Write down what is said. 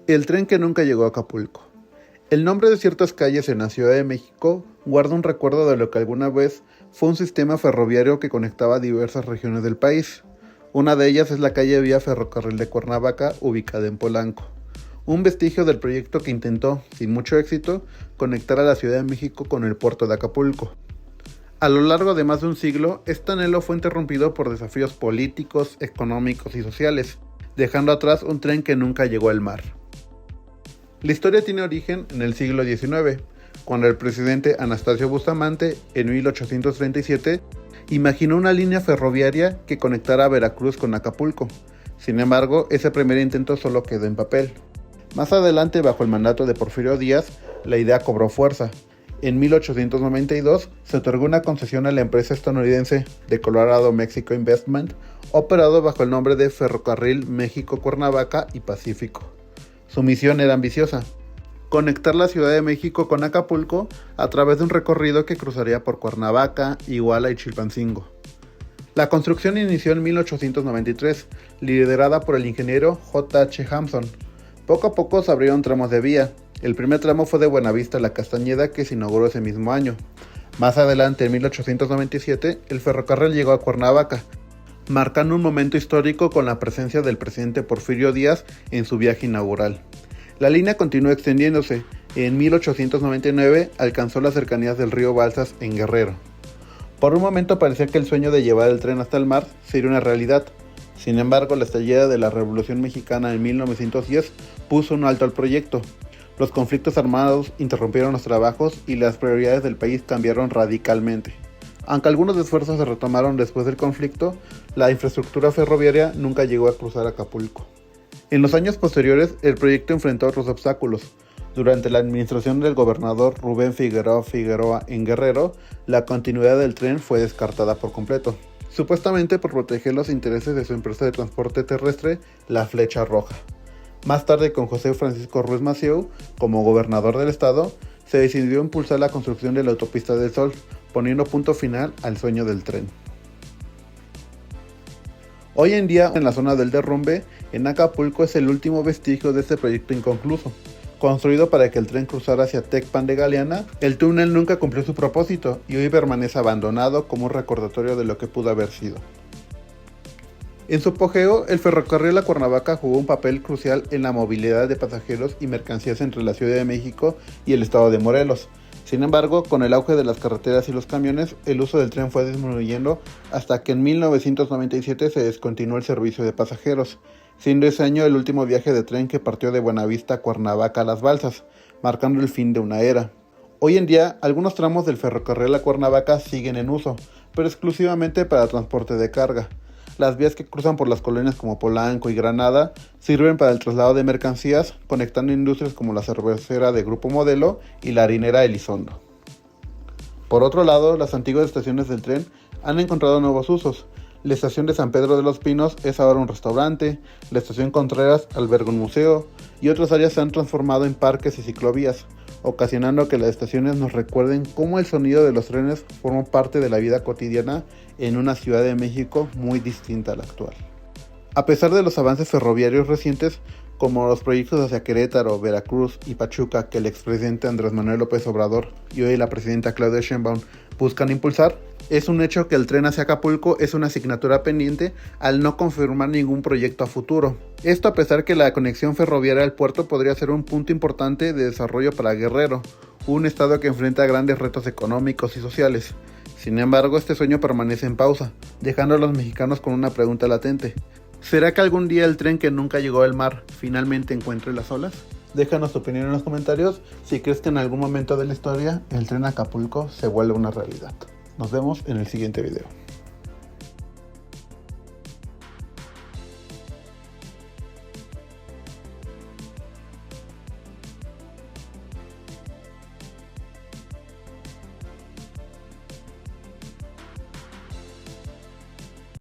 El tren que nunca llegó a Acapulco. El nombre de ciertas calles en la Ciudad de México guarda un recuerdo de lo que alguna vez fue un sistema ferroviario que conectaba diversas regiones del país. Una de ellas es la calle Vía Ferrocarril de Cuernavaca, ubicada en Polanco. Un vestigio del proyecto que intentó, sin mucho éxito, conectar a la Ciudad de México con el puerto de Acapulco. A lo largo de más de un siglo, este anhelo fue interrumpido por desafíos políticos, económicos y sociales, dejando atrás un tren que nunca llegó al mar. La historia tiene origen en el siglo XIX, cuando el presidente Anastasio Bustamante, en 1837, imaginó una línea ferroviaria que conectara a Veracruz con Acapulco. Sin embargo, ese primer intento solo quedó en papel. Más adelante, bajo el mandato de Porfirio Díaz, la idea cobró fuerza. En 1892 se otorgó una concesión a la empresa estadounidense de Colorado Mexico Investment, operado bajo el nombre de Ferrocarril México Cuernavaca y Pacífico. Su misión era ambiciosa: conectar la Ciudad de México con Acapulco a través de un recorrido que cruzaría por Cuernavaca, Iguala y Chilpancingo. La construcción inició en 1893, liderada por el ingeniero J.H. Hampson. Poco a poco se abrieron tramos de vía. El primer tramo fue de Buenavista a La Castañeda, que se inauguró ese mismo año. Más adelante, en 1897, el ferrocarril llegó a Cuernavaca, marcando un momento histórico con la presencia del presidente Porfirio Díaz en su viaje inaugural. La línea continuó extendiéndose. En 1899 alcanzó las cercanías del río Balsas en Guerrero. Por un momento parecía que el sueño de llevar el tren hasta el mar sería una realidad. Sin embargo, la estallada de la Revolución Mexicana en 1910 puso un alto al proyecto. Los conflictos armados interrumpieron los trabajos y las prioridades del país cambiaron radicalmente. Aunque algunos esfuerzos se retomaron después del conflicto, la infraestructura ferroviaria nunca llegó a cruzar Acapulco. En los años posteriores, el proyecto enfrentó otros obstáculos. Durante la administración del gobernador Rubén Figueroa en Guerrero, la continuidad del tren fue descartada por completo, supuestamente por proteger los intereses de su empresa de transporte terrestre, la Flecha Roja. Más tarde, con José Francisco Ruiz Massieu como gobernador del estado, se decidió impulsar la construcción de la Autopista del Sol, poniendo punto final al sueño del tren. Hoy en día, en la zona del derrumbe, en Acapulco es el último vestigio de este proyecto inconcluso. Construido para que el tren cruzara hacia Tecpan de Galeana, el túnel nunca cumplió su propósito y hoy permanece abandonado como un recordatorio de lo que pudo haber sido. En su apogeo, el ferrocarril a Cuernavaca jugó un papel crucial en la movilidad de pasajeros y mercancías entre la Ciudad de México y el estado de Morelos. Sin embargo, con el auge de las carreteras y los camiones, el uso del tren fue disminuyendo hasta que en 1997 se descontinuó el servicio de pasajeros, siendo ese año el último viaje de tren que partió de Buenavista a Cuernavaca a Las Balsas, marcando el fin de una era. Hoy en día, algunos tramos del ferrocarril a Cuernavaca siguen en uso, pero exclusivamente para transporte de carga. Las vías que cruzan por las colonias como Polanco y Granada sirven para el traslado de mercancías, conectando industrias como la cervecera de Grupo Modelo y la harinera Elizondo. Por otro lado, las antiguas estaciones del tren han encontrado nuevos usos. La estación de San Pedro de los Pinos es ahora un restaurante, la estación Contreras alberga un museo y otras áreas se han transformado en parques y ciclovías, ocasionando que las estaciones nos recuerden cómo el sonido de los trenes forma parte de la vida cotidiana en una Ciudad de México muy distinta a la actual. A pesar de los avances ferroviarios recientes, como los proyectos hacia Querétaro, Veracruz y Pachuca que el expresidente Andrés Manuel López Obrador y hoy la presidenta Claudia Sheinbaum buscan impulsar, es un hecho que el tren hacia Acapulco es una asignatura pendiente al no confirmar ningún proyecto a futuro. Esto a pesar que la conexión ferroviaria al puerto podría ser un punto importante de desarrollo para Guerrero, un estado que enfrenta grandes retos económicos y sociales. Sin embargo, este sueño permanece en pausa, dejando a los mexicanos con una pregunta latente. ¿Será que algún día el tren que nunca llegó al mar finalmente encuentre las olas? Déjanos tu opinión en los comentarios si crees que en algún momento de la historia el tren a Acapulco se vuelve una realidad. Nos vemos en el siguiente video.